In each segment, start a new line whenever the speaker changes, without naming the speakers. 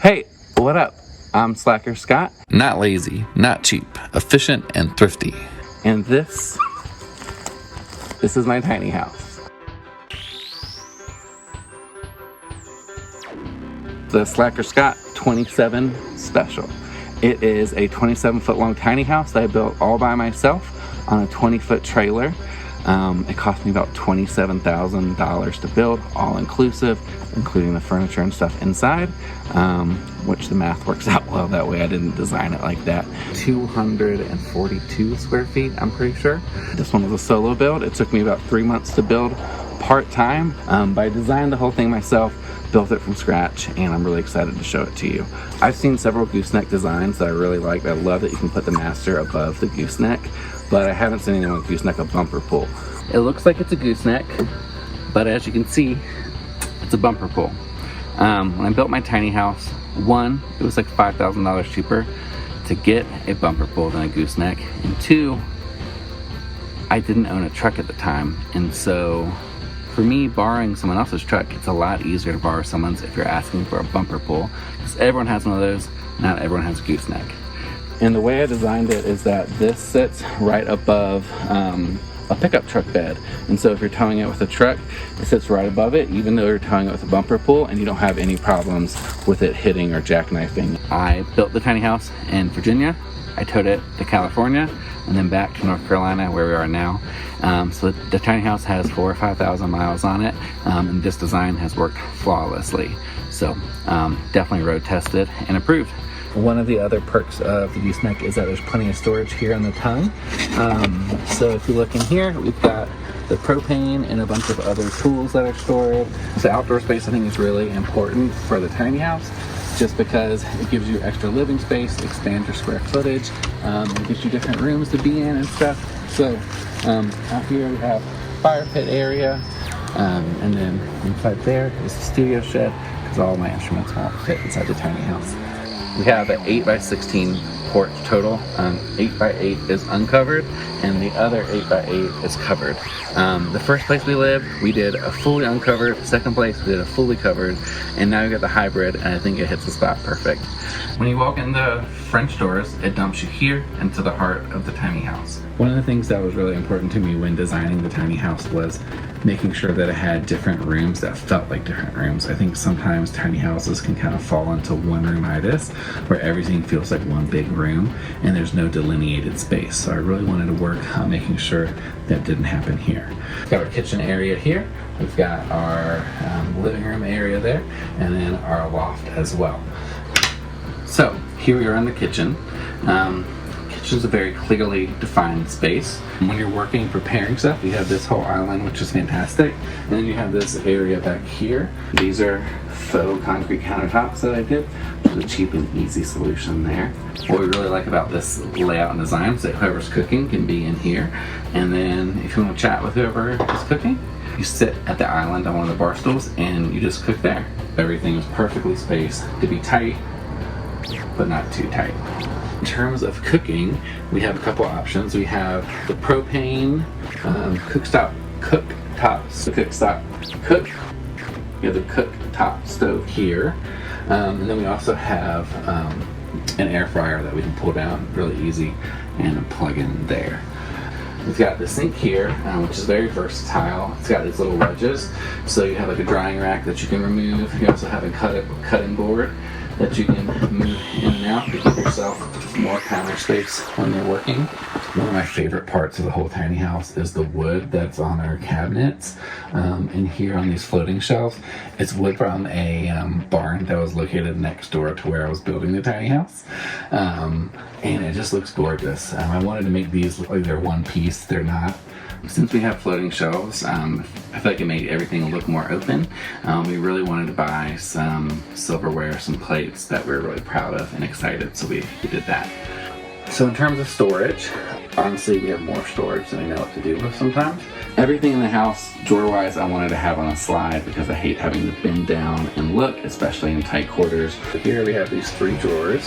Hey, what up? I'm Slacker Scott.
Not lazy, not cheap, efficient and thrifty.
And this is my tiny house. The Slacker Scott 27 Special. It is a 27-foot long tiny house that I built all by myself on a 20-foot trailer. It cost me about $27,000 to build, all inclusive, including the furniture and stuff inside, which the math works out well that way. I didn't design it like that. 242 square feet, I'm pretty sure. This one was a solo build. It took me about 3 months to build part-time, but I designed the whole thing myself, built it from scratch, and I'm really excited to show it to you. I've seen several gooseneck designs that I really like. I love that you can put the master above the gooseneck, but I haven't seen anyone gooseneck a bumper pull. It looks like it's a gooseneck, but as you can see, it's a bumper pull. When I built my tiny house, one, it was like $5,000 cheaper to get a bumper pull than a gooseneck, and two, I didn't own a truck at the time, and so for me, borrowing someone else's truck, it's a lot easier to borrow someone's if you're asking for a bumper pull, because everyone has one of those, not everyone has a gooseneck. And the way I designed it is that this sits right above a pickup truck bed. And so if you're towing it with a truck, it sits right above it, even though you're towing it with a bumper pull, and you don't have any problems with it hitting or jackknifing. I built the tiny house in Virginia. I towed it to California and then back to North Carolina, where we are now. So the tiny house has 4,000 or 5,000 miles on it, and this design has worked flawlessly. So definitely road tested and approved. One of the other perks of the gooseneck is that there's plenty of storage here on the tongue. So if you look in here, we've got the propane and a bunch of other tools that are stored. The outdoor space I think is really important for the tiny house, just because it gives you extra living space, expands your square footage, and gives you different rooms to be in and stuff. So out here we have fire pit area, and then inside there is the studio shed, because all my instruments won't fit inside the tiny house. We have an 8x16 porch total. 8x8 is uncovered, and the other 8x8 is covered. The first place we lived, we did a fully uncovered. Second place, we did a fully covered, and now we got the hybrid, and I think it hits the spot perfect. When you walk in the French doors, it dumps you here into the heart of the tiny house. One of the things that was really important to me when designing the tiny house was making sure that it had different rooms that felt like different rooms. I think sometimes tiny houses can kind of fall into one-room-itis, where everything feels like one big room and there's no delineated space. So I really wanted to work on making sure that didn't happen here. We've got our kitchen area here. We've got our living room area there, and then our loft as well. So here we are in the kitchen. Kitchen's a very clearly defined space. When you're working, preparing stuff, you have this whole island, which is fantastic. And then you have this area back here. These are faux concrete countertops that I did, which is a cheap and easy solution there. What we really like about this layout and design is that whoever's cooking can be in here. And then if you want to chat with whoever is cooking, you sit at the island on one of the bar stools and you just cook there. Everything is perfectly spaced to be tight, but not too tight. In terms of cooking, we have a couple options. We have the propane cooktop. We have the cooktop stove here, and then we also have an air fryer that we can pull down really easy and plug in there. We've got the sink here, which is very versatile. It's got these little wedges, so you have like a drying rack that you can remove. You also have a cutting board that you can move in and out to give yourself more counter space when you're working. One of my favorite parts of the whole tiny house is the wood that's on our cabinets and here on these floating shelves. It's wood from a barn that was located next door to where I was building the tiny house, and it just looks gorgeous. I wanted to make these look like they're one piece. They're not. Since we have floating shelves, I feel like it made everything look more open. We really wanted to buy some silverware, some plates that we're really proud of and excited, so we did that. So in terms of storage, honestly, we have more storage than we know what to do with sometimes. Everything in the house, drawer-wise, I wanted to have on a slide because I hate having to bend down and look, especially in tight quarters. Here we have these 3 drawers.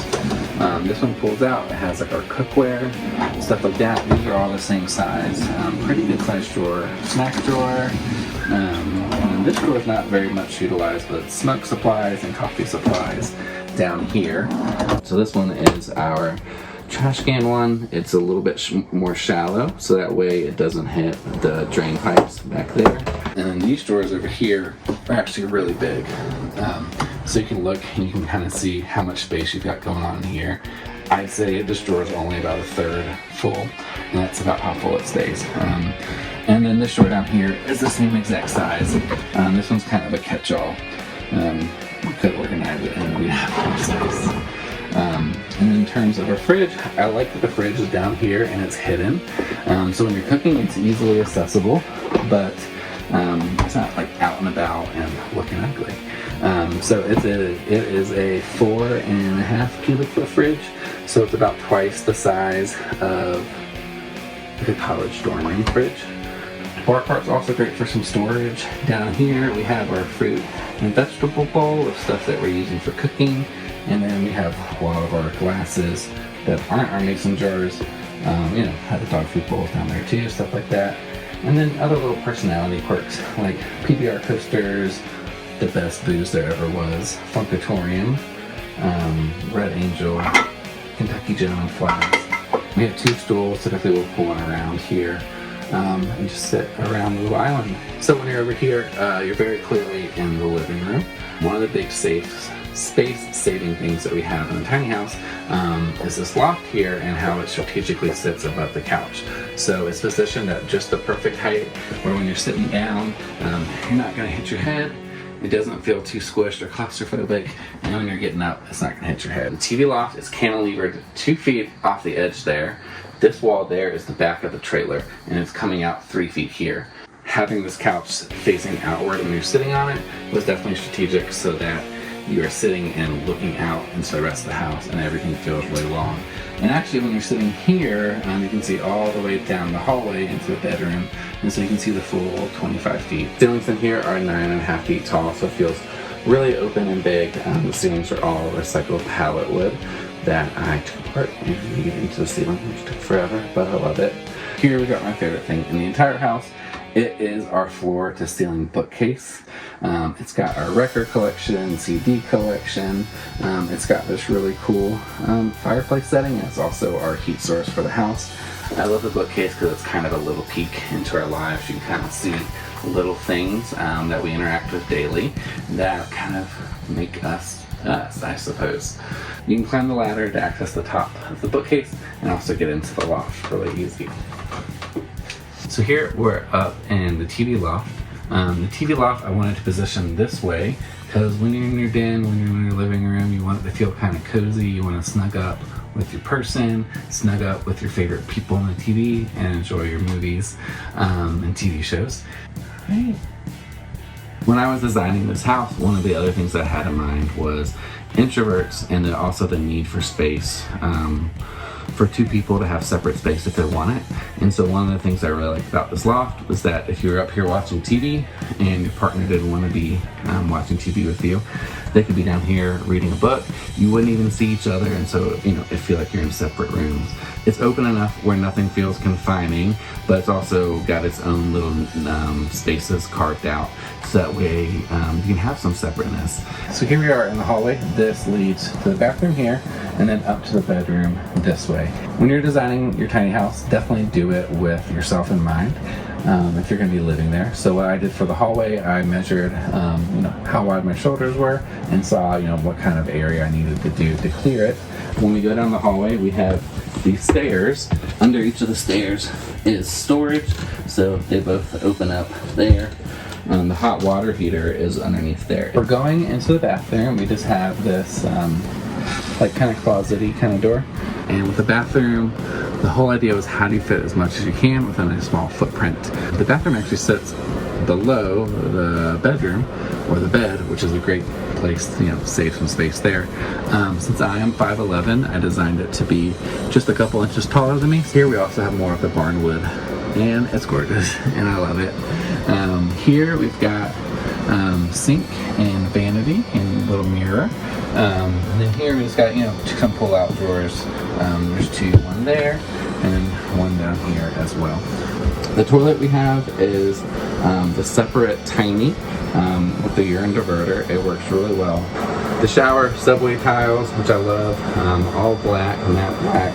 This one pulls out. It has like our cookware, stuff like that. These are all the same size. Pretty good sized drawer. Snack drawer. And this drawer is not very much utilized, but smoke supplies and coffee supplies. down here. So this one is our trash can one. It's a little bit more shallow, so that way it doesn't hit the drain pipes back there. And then these drawers over here are actually really big. So you can look and you can kind of see how much space you've got going on in here. I'd say this drawer is only about a third full, and that's about how full it stays. And then this drawer down here is the same exact size. This one's kind of a catch-all. We could organize it and we'd have more space. And in terms of our fridge, I like that the fridge is down here and it's hidden. So when you're cooking, it's easily accessible, but it's not like out and about and looking ugly. So it is a 4.5 cubic foot fridge. So it's about twice the size of like a college dorm room fridge. Bar cart's also great for some storage. Down here we have our fruit and vegetable bowl of stuff that we're using for cooking. And then we have a lot of our glasses that aren't our mason jars. Have the dog food bowls down there too, stuff like that. And then other little personality quirks like PBR coasters, the best booze there ever was, Funkatorium, Red Angel, Kentucky Gentleman flags. We have 2 stools, typically we'll pull one around here and just sit around the little island. So when you're over here, you're very clearly in the living room. One of the big space-saving things that we have in the tiny house is this loft here and how it strategically sits above the couch. So it's positioned at just the perfect height where when you're sitting down, you're not going to hit your head. It doesn't feel too squished or claustrophobic, and when you're getting up, it's not going to hit your head. The TV loft is cantilevered 2 feet off the edge there. This wall there is the back of the trailer, and it's coming out 3 feet here. Having this couch facing outward when you're sitting on it was definitely strategic so that you are sitting and looking out into the rest of the house and everything feels really long. And actually when you're sitting here, you can see all the way down the hallway into the bedroom, and so you can see the full 25 feet. Ceilings in here are 9.5 feet tall, so it feels really open and big. The ceilings are all recycled pallet wood that I took apart and made into the ceiling, which took forever, but I love it. Here we got my favorite thing in the entire house. It is our floor to ceiling bookcase. It's got our record collection, CD collection. It's got this really cool fireplace setting. It's also our heat source for the house. I love the bookcase because it's kind of a little peek into our lives. You can kind of see little things that we interact with daily that kind of make us, I suppose. You can climb the ladder to access the top of the bookcase and also get into the loft really easy. So here we're up in the TV loft. The TV loft I wanted to position this way because when you're in your den, when you're in your living room, you want it to feel kind of cozy. You want to snug up with your person, snug up with your favorite people on the TV, and enjoy your movies and TV shows. Right. When I was designing this house, one of the other things I had in mind was introverts and then also the need for space. For 2 people to have separate space if they want it. And so one of the things I really liked about this loft was that if you're up here watching TV and your partner didn't want to be watching TV with you, they could be down here reading a book. You wouldn't even see each other, and so it feel like you're in separate rooms. It's open enough where nothing feels confining, but it's also got its own little spaces carved out, so that way you can have some separateness. So here we are in the hallway. This leads to the bathroom here, and then up to the bedroom this way. When you're designing your tiny house, definitely do it with yourself in mind. If you're going to be living there. So what I did for the hallway, I measured how wide my shoulders were and saw what kind of area I needed to do to clear it. When we go down the hallway, we have these stairs. Under each of the stairs is storage, so they both open up there. The hot water heater is underneath there. We're going into the bathroom. We just have this kind of closet-y kind of door. And with the bathroom, the whole idea was how do you fit as much as you can within a small footprint. The bathroom actually sits below the bedroom or the bed, which is a great place to save some space there. Since I am 5'11", I designed it to be just a couple inches taller than me. Here we also have more of the barn wood, and it's gorgeous, and I love it. Here we've got sink and vanity and little mirror. And then here we just got some pull-out drawers. There's 2, one there, and one down here as well. The toilet we have is the separate tiny with the urine diverter. It works really well. The shower, subway tiles, which I love, all black, matte black.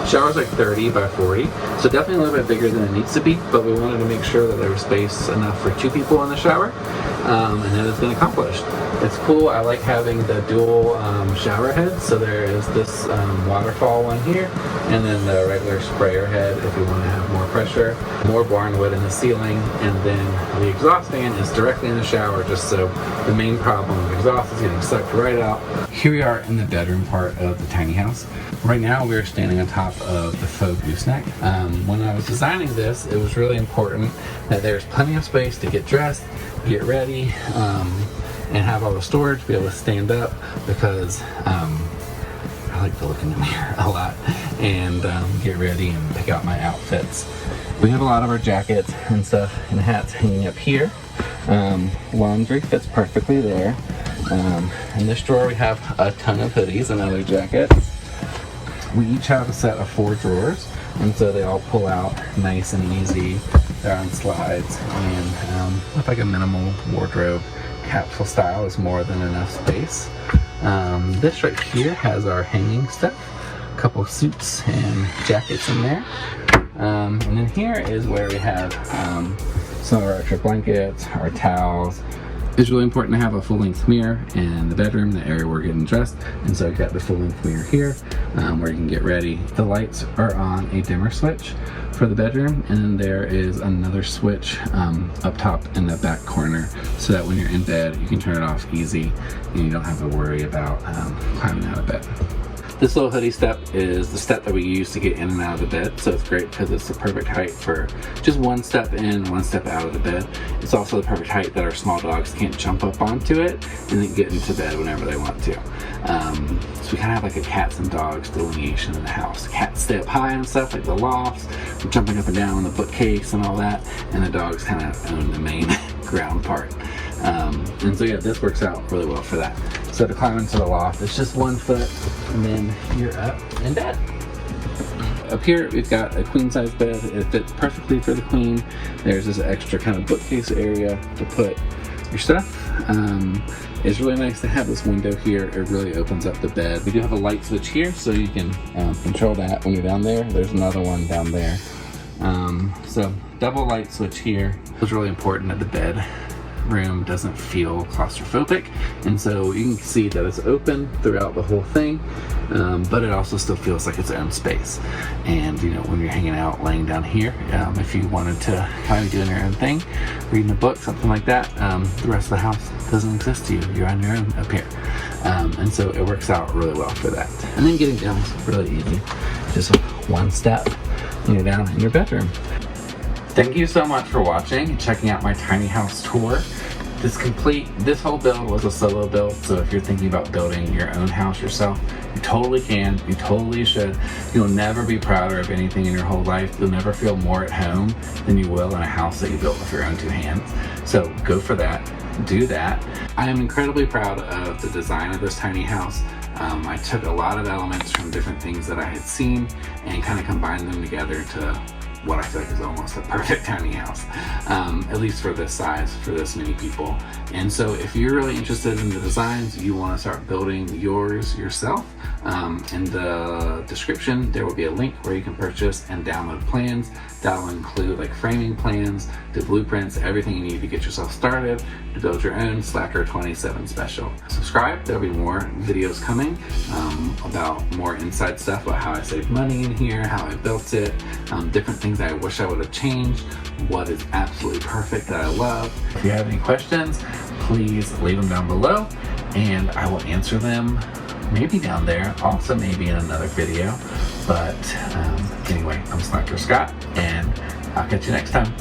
Shower's like 30 by 40, so definitely a little bit bigger than it needs to be, but we wanted to make sure that there was space enough for 2 people in the shower, and that has been accomplished. It's cool. I like having the dual shower heads, so there is this waterfall one here, and then the regular sprayer head if you want to have more pressure, more barnwood in the ceiling, and then the exhaust fan is directly in the shower, just so the main problem with exhaust is getting sucked right out. Here we are in the bedroom part of the tiny house. Right now we are standing on top of the Faux Gooseneck. When I was designing this, it was really important that there's plenty of space to get dressed, get ready, and have all the storage, be able to stand up, because I like to look in the mirror a lot and get ready and pick out my outfits. We have a lot of our jackets and stuff and hats hanging up here. Laundry fits perfectly there. In this drawer we have a ton of hoodies and other jackets. We each have a set of 4 drawers, and so they all pull out nice and easy. They're on slides, and with like a minimal wardrobe, capsule style is more than enough space. This right here has our hanging stuff, a couple of suits and jackets in there. And then here is where we have some of our extra blankets, our towels. It's really important to have a full-length mirror in the bedroom, the area we're getting dressed, and so I've got the full-length mirror here where you can get ready. The lights are on a dimmer switch for the bedroom, and then there is another switch up top in the back corner, so that when you're in bed you can turn it off easy and you don't have to worry about climbing out of bed. This little hoodie step is the step that we use to get in and out of the bed, so it's great because it's the perfect height for just one step in, one step out of the bed. It's also the perfect height that our small dogs can't jump up onto it and then get into bed whenever they want to. So we kind of have like a cats and dogs delineation in the house. Cats stay up high and stuff, like the lofts, jumping up and down on the bookcase and all that, and the dogs kind of own the main ground part. And so yeah, this works out really well for that. So to climb into the loft, it's just 1 foot, and then you're up in bed. Up here, we've got a queen size bed. It fits perfectly for the queen. There's this extra kind of bookcase area to put your stuff. It's really nice to have this window here. It really opens up the bed. We do have a light switch here, so you can control that when you're down there. There's another one down there. So double light switch here. It's really important that the bed room doesn't feel claustrophobic, and so you can see that it's open throughout the whole thing, but it also still feels like its own space. And you know, when you're hanging out laying down here, if you wanted to kind of doing your own thing, reading a book, something like that, the rest of the house doesn't exist to you. You're on your own up here, and so it works out really well for that. And then getting down is really easy, just one step and you're down in your bedroom. Thank you so much for watching and checking out my tiny house tour. This whole build was a solo build, so if you're thinking about building your own house yourself, you totally can, you totally should. You'll never be prouder of anything in your whole life. You'll never feel more at home than you will in a house that you built with your own 2 hands. So go for that, do that. I am incredibly proud of the design of this tiny house. I took a lot of elements from different things that I had seen and kind of combined them together to what I feel like is almost a perfect tiny house, at least for this size, for this many people. And so if you're really interested in the designs, you want to start building yours yourself, in the description there will be a link where you can purchase and download plans. That will include like framing plans, the blueprints, everything you need to get yourself started to build your own Slacker 27 special. Subscribe, there'll be more videos coming about more inside stuff about how I saved money in here, how I built it, different things that I wish I would have changed, what is absolutely perfect that I love. If you have any questions, please leave them down below and I will answer them maybe down there, also maybe in another video. But anyway, I'm Slacker Scott, and I'll catch you next time.